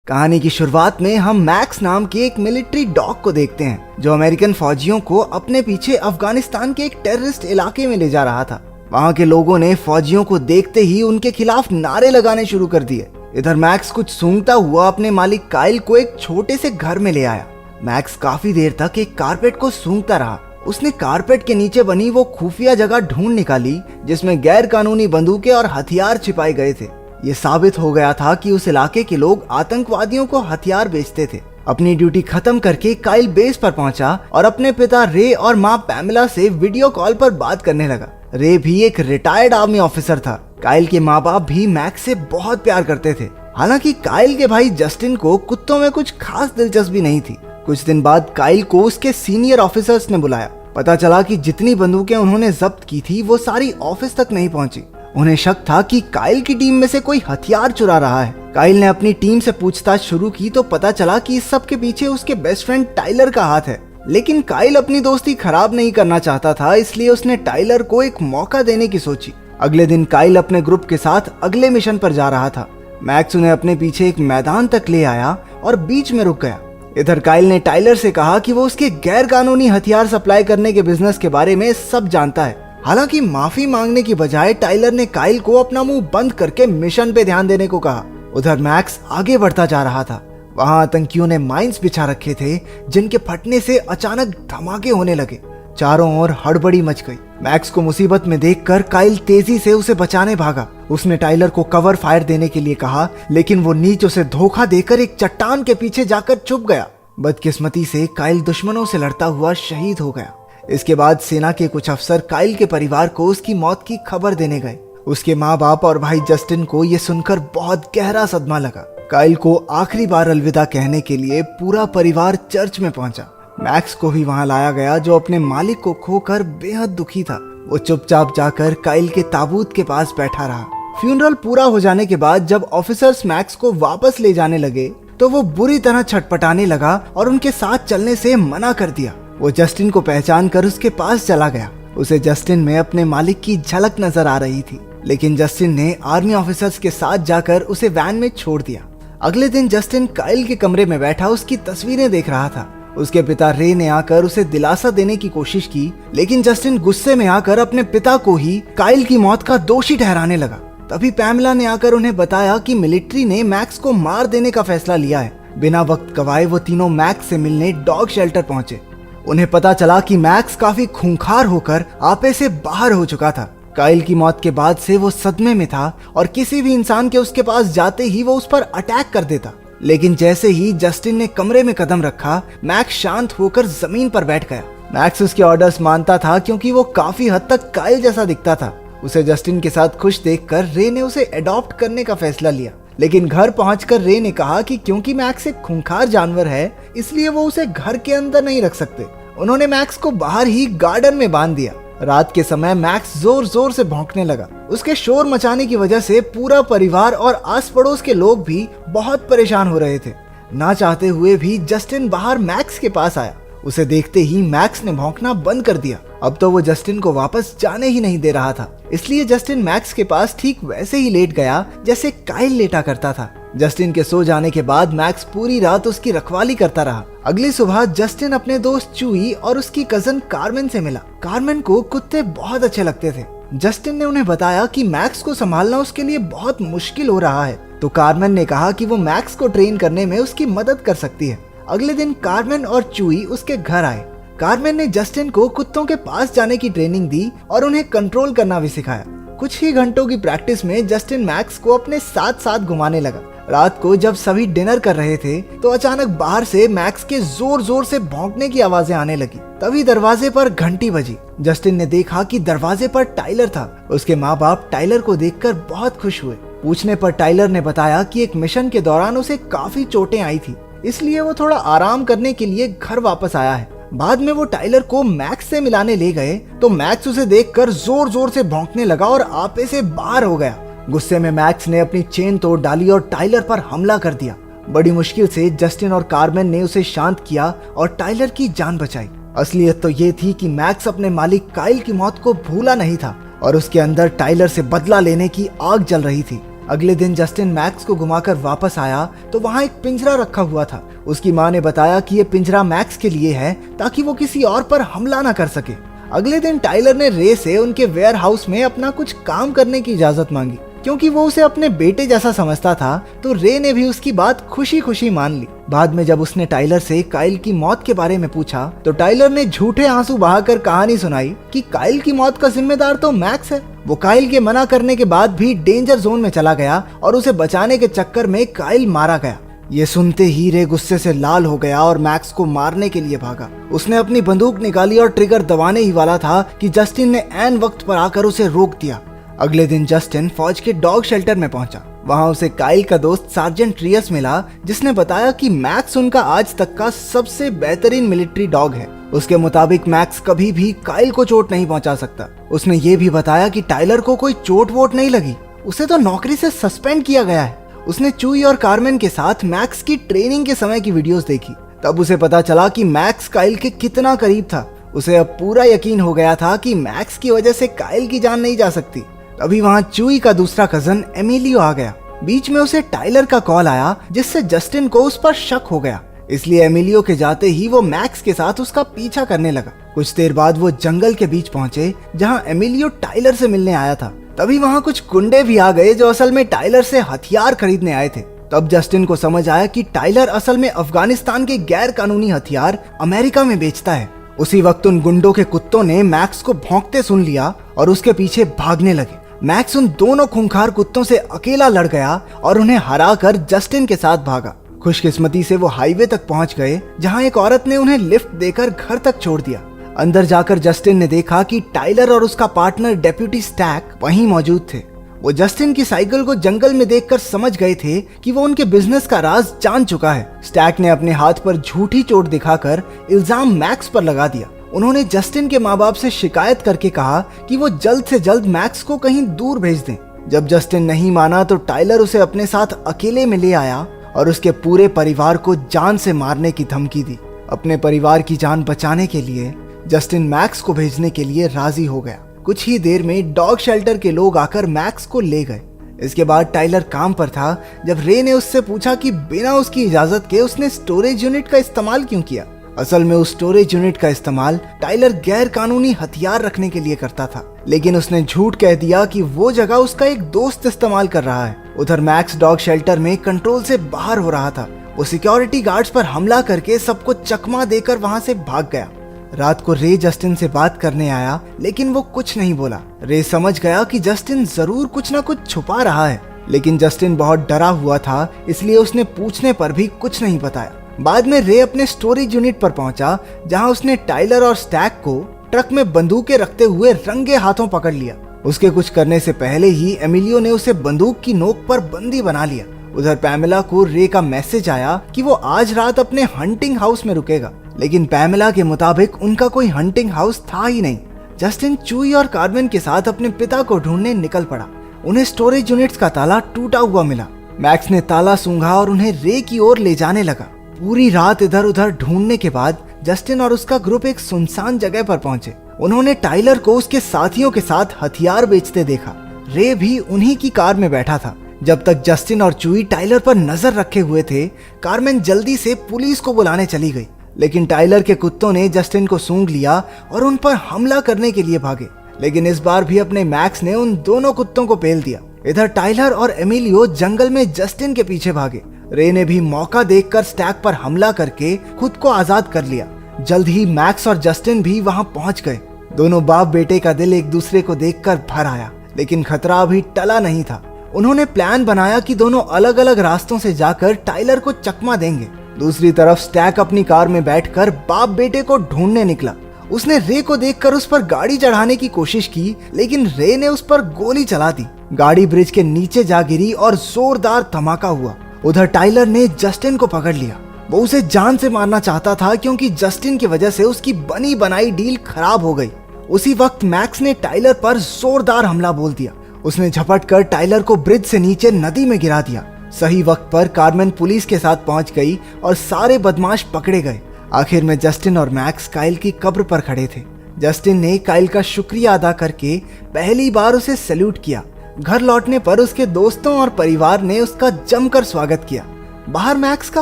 कहानी की शुरुआत में हम मैक्स नाम के एक मिलिट्री डॉग को देखते हैं जो अमेरिकन फौजियों को अपने पीछे अफगानिस्तान के एक टेररिस्ट इलाके में ले जा रहा था। वहां के लोगों ने फौजियों को देखते ही उनके खिलाफ नारे लगाने शुरू कर दिए। इधर मैक्स कुछ सूंघता हुआ अपने मालिक काइल को एक छोटे से घर में ले आया। मैक्स काफी देर तक एक कारपेट को सूंघता रहा। उसने कारपेट के नीचे बनी वो खुफिया जगह ढूंढ निकाली जिसमें गैर कानूनी बंदूकें और हथियार छिपाए गए थे। ये साबित हो गया था कि उस इलाके के लोग आतंकवादियों को हथियार बेचते थे। अपनी ड्यूटी खत्म करके काइल बेस पर पहुंचा और अपने पिता रे और माँ पैमेला से वीडियो कॉल पर बात करने लगा। रे भी एक रिटायर्ड आर्मी ऑफिसर था। काइल के माँ बाप भी मैक्स से बहुत प्यार करते थे। हालांकि काइल के भाई जस्टिन को कुत्तों में कुछ खास दिलचस्पी नहीं थी। कुछ दिन बाद काइल को उसके सीनियर ऑफिसर्स ने बुलाया। पता चला कि जितनी बंदूकें उन्होंने जब्त की थी वो सारी ऑफिस तक नहीं पहुंची। उन्हें शक था कि काइल की टीम में से कोई हथियार चुरा रहा है। काइल ने अपनी टीम से पूछताछ शुरू की तो पता चला कि इस सब के पीछे उसके बेस्ट फ्रेंड टाइलर का हाथ है। लेकिन काइल अपनी दोस्ती खराब नहीं करना चाहता था, इसलिए उसने टाइलर को एक मौका देने की सोची। अगले दिन काइल अपने ग्रुप के साथ अगले मिशन पर जा रहा था। मैक्स उन्हें अपने पीछे एक मैदान तक ले आया और बीच में रुक गया। इधर काइल ने टाइलर से कहा कि वो उसके गैर कानूनी हथियार सप्लाई करने के बिजनेस के बारे में सब जानता है। हालांकि माफी मांगने की बजाय टाइलर ने काइल को अपना मुंह बंद करके मिशन पे ध्यान देने को कहा। उधर मैक्स आगे बढ़ता जा रहा था। वहां आतंकियों ने माइंस बिछा रखे थे जिनके फटने से अचानक धमाके होने लगे। चारों ओर हड़बड़ी मच गई। मैक्स को मुसीबत में देखकर काइल तेजी से उसे बचाने भागा। उसने टाइलर को कवर फायर देने के लिए कहा, लेकिन वो नीच उसे धोखा देकर एक चट्टान के पीछे जाकर छुप गया। बदकिस्मती से काइल दुश्मनों से लड़ता हुआ शहीद हो गया। इसके बाद सेना के कुछ अफसर काइल के परिवार को उसकी मौत की खबर देने गए। उसके माँ बाप और भाई जस्टिन को यह सुनकर बहुत गहरा सदमा लगा। काइल को आखिरी बार अलविदा कहने के लिए पूरा परिवार चर्च में पहुंचा। मैक्स को भी वहां लाया गया जो अपने मालिक को खोकर बेहद दुखी था। वो चुपचाप जाकर काइल के ताबूत के पास बैठा रहा। फ्यूनरल पूरा हो जाने के बाद जब ऑफिसर्स मैक्स को वापस ले जाने लगे तो वो बुरी तरह छटपटाने लगा और उनके साथ चलने से मना कर दिया। वो जस्टिन को पहचान कर उसके पास चला गया। उसे जस्टिन में अपने मालिक की झलक नजर आ रही थी, लेकिन जस्टिन ने आर्मी ऑफिसर्स के साथ जाकर उसे वैन में छोड़ दिया। अगले दिन जस्टिन काइल के कमरे में बैठा उसकी तस्वीरें देख रहा था। उसके पिता रे ने आकर उसे दिलासा देने की कोशिश की, लेकिन जस्टिन गुस्से में आकर अपने पिता को ही काइल की मौत का दोषी ठहराने लगा। तभी पैमेला ने आकर उन्हें बताया कि मिलिट्री ने मैक्स को मार देने का फैसला लिया है। बिना वक्त गवाए वो तीनों मैक्स से मिलने डॉग शेल्टर पहुंचे। उन्हें पता चला कि मैक्स काफी खूंखार होकर आपे से बाहर हो चुका था। काइल की मौत के बाद से वो सदमे में था और किसी भी इंसान के उसके पास जाते ही वो उस पर अटैक कर देता। लेकिन जैसे ही जस्टिन ने कमरे में कदम रखा, मैक्स शांत होकर जमीन पर बैठ गया। मैक्स उसके ऑर्डर्स मानता था क्योंकि वो काफी हद तक काइल जैसा दिखता था। उसे जस्टिन के साथ खुश देखकर रे ने उसे अडॉप्ट करने का फैसला लिया। लेकिन घर पहुंचकर रे ने कहा कि क्योंकि मैक्स एक खूंखार जानवर है, इसलिए वो उसे घर के अंदर नहीं रख सकते। उन्होंने मैक्स को बाहर ही गार्डन में बांध दिया। रात के समय मैक्स जोर जोर से भौंकने लगा। उसके शोर मचाने की वजह से पूरा परिवार और आस पड़ोस के लोग भी बहुत परेशान हो रहे थे। ना चाहते हुए भी जस्टिन बाहर मैक्स के पास आया। उसे देखते ही मैक्स ने भौंकना बंद कर दिया। अब तो वो जस्टिन को वापस जाने ही नहीं दे रहा था, इसलिए जस्टिन मैक्स के पास ठीक वैसे ही लेट गया जैसे काइल लेटा करता था। जस्टिन के सो जाने के बाद मैक्स पूरी रात उसकी रखवाली करता रहा। अगली सुबह जस्टिन अपने दोस्त चूई और उसकी कजन कार्मेन से मिला। कार्मेन को कुत्ते बहुत अच्छे लगते थे। जस्टिन ने उन्हें बताया कि मैक्स को संभालना उसके लिए बहुत मुश्किल हो रहा है, तो कार्मेन ने कहा कि वो मैक्स को ट्रेन करने में उसकी मदद कर सकती है। अगले दिन कार्मेन और चूई उसके घर आए। कार्मेन ने जस्टिन को कुत्तों के पास जाने की ट्रेनिंग दी और उन्हें कंट्रोल करना भी सिखाया। कुछ ही घंटों की प्रैक्टिस में जस्टिन मैक्स को अपने साथ साथ घुमाने लगा। रात को जब सभी डिनर कर रहे थे तो अचानक बाहर से मैक्स के जोर जोर से भौंकने की आवाजें आने लगी। तभी दरवाजे पर घंटी बजी। जस्टिन ने देखा कि दरवाजे पर टाइलर था। उसके माँ बाप टाइलर को देखकर बहुत खुश हुए। पूछने पर टाइलर ने बताया कि एक मिशन के दौरान उसे काफी चोटें आई थी, इसलिए वो थोड़ा आराम करने के लिए घर वापस आया है। बाद में वो टाइलर को मैक्स से मिलाने ले गए तो मैक्स उसे देखकर जोर जोर से भौंकने लगा और आपे से बाहर हो गया। गुस्से में मैक्स ने अपनी चेन तोड़ डाली और टाइलर पर हमला कर दिया। बड़ी मुश्किल से जस्टिन और कार्मेन ने उसे शांत किया और टाइलर की जान बचाई। असलियत तो ये थी कि मैक्स अपने मालिक काइल की मौत को भूला नहीं था और उसके अंदर टाइलर से बदला लेने की आग जल रही थी। अगले दिन जस्टिन मैक्स को घुमाकर वापस आया तो वहाँ एक पिंजरा रखा हुआ था। उसकी माँ ने बताया कि ये पिंजरा मैक्स के लिए है ताकि वो किसी और पर हमला ना कर सके। अगले दिन टाइलर ने रे से उनके वेयर हाउस में अपना कुछ काम करने की इजाजत मांगी। क्योंकि वो उसे अपने बेटे जैसा समझता था तो रे ने भी उसकी बात खुशी खुशी मान ली। बाद में जब उसने टाइलर से काइल की मौत के बारे में पूछा तो टाइलर ने झूठे आंसू बहाकर कहानी सुनाई कि काइल की मौत का जिम्मेदार तो मैक्स है। वो काइल के मना करने के बाद भी डेंजर जोन में चला गया और उसे बचाने के चक्कर में काइल मारा गया। ये सुनते ही रे गुस्से से लाल हो गया और मैक्स को मारने के लिए भागा। उसने अपनी बंदूक निकाली और ट्रिगर दबाने ही वाला था कि जस्टिन ने ऐन वक्त पर आकर उसे रोक दिया। अगले दिन जस्टिन फौज के डॉग शेल्टर में पहुंचा। वहां उसे काइल का दोस्त सार्जेंट रियस मिला, जिसने बताया कि मैक्स उनका आज तक का सबसे बेहतरीन मिलिट्री डॉग है। उसके मुताबिक मैक्स कभी भी काइल को चोट नहीं पहुंचा सकता। उसने ये भी बताया कि टाइलर को कोई चोट वोट नहीं लगी, उसे तो नौकरी से सस्पेंड किया गया है। उसने चूई और कार्मेन के साथ मैक्स की ट्रेनिंग के समय की वीडियोस देखी। तब उसे पता चला कि मैक्स काइल के कितना करीब था। उसे अब पूरा यकीन हो गया था कि मैक्स की वजह से काइल की जान नहीं जा सकती। तभी वहां चूई का दूसरा कजन एमिलियो आ गया। बीच में उसे टाइलर का कॉल आया जिससे जस्टिन को उस पर शक हो गया। इसलिए एमिलियो के जाते ही वो मैक्स के साथ उसका पीछा करने लगा। कुछ देर बाद वो जंगल के बीच पहुंचे जहां एमिलियो टाइलर से मिलने आया था। तभी वहां कुछ गुंडे भी आ गए जो असल में टाइलर से हथियार खरीदने आए थे। तब जस्टिन को समझ आया कि टाइलर असल में अफगानिस्तान के गैर कानूनी हथियार अमेरिका में बेचता है। उसी वक्त उन गुंडों के कुत्तों ने मैक्स को भौंकते सुन लिया और उसके पीछे भागने लगे। मैक्स उन दोनों खूंखार कुत्तों से अकेला लड़ गया और उन्हें हराकर जस्टिन के साथ भागा। खुशकिस्मती से वो हाईवे तक पहुंच गए जहां एक औरत ने उन्हें लिफ्ट देकर घर तक छोड़ दिया। अंदर जाकर जस्टिन ने देखा कि टाइलर और उसका पार्टनर डेप्यूटी स्टैक वहीं मौजूद थे। वो जस्टिन की साइकिल को जंगल में देखकर समझ गए थे कि वो उनके बिजनेस का राज जान चुका है। स्टैक ने अपने हाथ पर झूठी चोट दिखाकर इल्जाम मैक्स पर लगा दिया। उन्होंने जस्टिन के माँ बाप से शिकायत करके कहा कि वो जल्द से जल्द मैक्स को कहीं दूर भेज दें। जब जस्टिन नहीं माना तो टाइलर उसे अपने साथ अकेले में ले आया और उसके पूरे परिवार को जान से मारने की धमकी दी। अपने परिवार की जान बचाने के लिए जस्टिन मैक्स को भेजने के लिए राजी हो गया। कुछ ही देर में डॉग शेल्टर के लोग आकर मैक्स को ले गए। इसके बाद टाइलर काम पर था जब रे ने उससे पूछा कि बिना उसकी इजाजत के उसने स्टोरेज यूनिट का इस्तेमाल क्यों किया। असल में उस स्टोरेज यूनिट का इस्तेमाल टाइलर गैर कानूनी हथियार रखने के लिए करता था, लेकिन उसने झूठ कह दिया कि वो जगह उसका एक दोस्त इस्तेमाल कर रहा है। उधर मैक्स डॉग शेल्टर में कंट्रोल से बाहर हो रहा था। वो सिक्योरिटी गार्ड्स पर हमला करके सबको चकमा देकर वहां से भाग गया। रात को रे जस्टिन से बात करने आया, लेकिन वो कुछ नहीं बोला। रे समझ गया कि जस्टिन जरूर कुछ ना कुछ छुपा रहा है, लेकिन जस्टिन बहुत डरा हुआ था, इसलिए उसने पूछने पर भी कुछ नहीं बताया। बाद में रे अपने स्टोरेज यूनिट पर पहुंचा जहां उसने टाइलर और स्टैक को ट्रक में बंदूकें रखते हुए रंगे हाथों पकड़ लिया। उसके कुछ करने से पहले ही एमिलियो ने उसे बंदूक की नोक पर बंदी बना लिया। उधर पैमेला को रे का मैसेज आया कि वो आज रात अपने हंटिंग हाउस में रुकेगा, लेकिन पैमेला के मुताबिक उनका कोई हंटिंग हाउस था ही नहीं। जस्टिन चूई और कार्मेन के साथ अपने पिता को ढूंढने निकल पड़ा। उन्हें स्टोरेज यूनिट्स का ताला टूटा हुआ मिला। मैक्स ने ताला सूंघा और उन्हें रे की ओर ले जाने लगा। पूरी रात इधर उधर ढूंढने के बाद जस्टिन और उसका ग्रुप एक सुनसान जगह पर पहुंचे। उन्होंने टाइलर को उसके साथियों के साथ हथियार बेचते देखा। रे भी उन्हीं की कार में बैठा था। जब तक जस्टिन और चूई टाइलर पर नजर रखे हुए थे, कार्मेन जल्दी से पुलिस को बुलाने चली गई, लेकिन टाइलर के कुत्तों ने जस्टिन को सूंघ लिया और उन पर हमला करने के लिए भागे। लेकिन इस बार भी अपने मैक्स ने उन दोनों कुत्तों को पेल दिया। इधर टाइलर और एमिलियो जंगल में जस्टिन के पीछे भागे। रे ने भी मौका देखकर स्टैक पर हमला करके खुद को आजाद कर लिया। जल्द ही मैक्स और जस्टिन भी वहां पहुंच गए। दोनों बाप बेटे का दिल एक दूसरे को देखकर भर आया, लेकिन खतरा अभी टला नहीं था। उन्होंने प्लान बनाया कि दोनों अलग अलग रास्तों से जाकर टाइलर को चकमा देंगे। दूसरी तरफ स्टैक अपनी कार में बैठकर बाप बेटे को ढूंढने निकला। उसने रे को देखकर उस पर गाड़ी चढ़ाने की कोशिश की, लेकिन रे ने उस पर गोली चला दी। गाड़ी ब्रिज के नीचे जा गिरी और जोरदार धमाका हुआ। उधर टाइलर ने जस्टिन को पकड़ लिया। वो उसे जान से मारना चाहता था क्योंकि जस्टिन की वजह से उसकी बनी बनाई डील खराब हो गई। उसी वक्त मैक्स ने टाइलर पर जोरदार हमला बोल दिया। उसने झपट कर टाइलर को ब्रिज से नीचे नदी में गिरा दिया। सही वक्त पर कार्मेन पुलिस के साथ पहुंच गई और सारे बदमाश पकड़े गए। आखिर में जस्टिन और मैक्स काइल की कब्र पर खड़े थे। जस्टिन ने काइल का शुक्रिया अदा करके पहली बार उसे सैल्यूट किया। घर लौटने पर उसके दोस्तों और परिवार ने उसका जमकर स्वागत किया। बाहर मैक्स का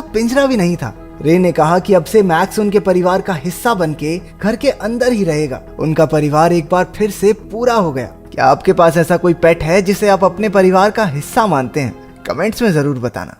पिंजरा भी नहीं था। रे ने कहा कि अब से मैक्स उनके परिवार का हिस्सा बनके घर के अंदर ही रहेगा। उनका परिवार एक बार फिर से पूरा हो गया। क्या आपके पास ऐसा कोई पेट है जिसे आप अपने परिवार का हिस्सा मानते हैं? कमेंट्स में जरूर बताना।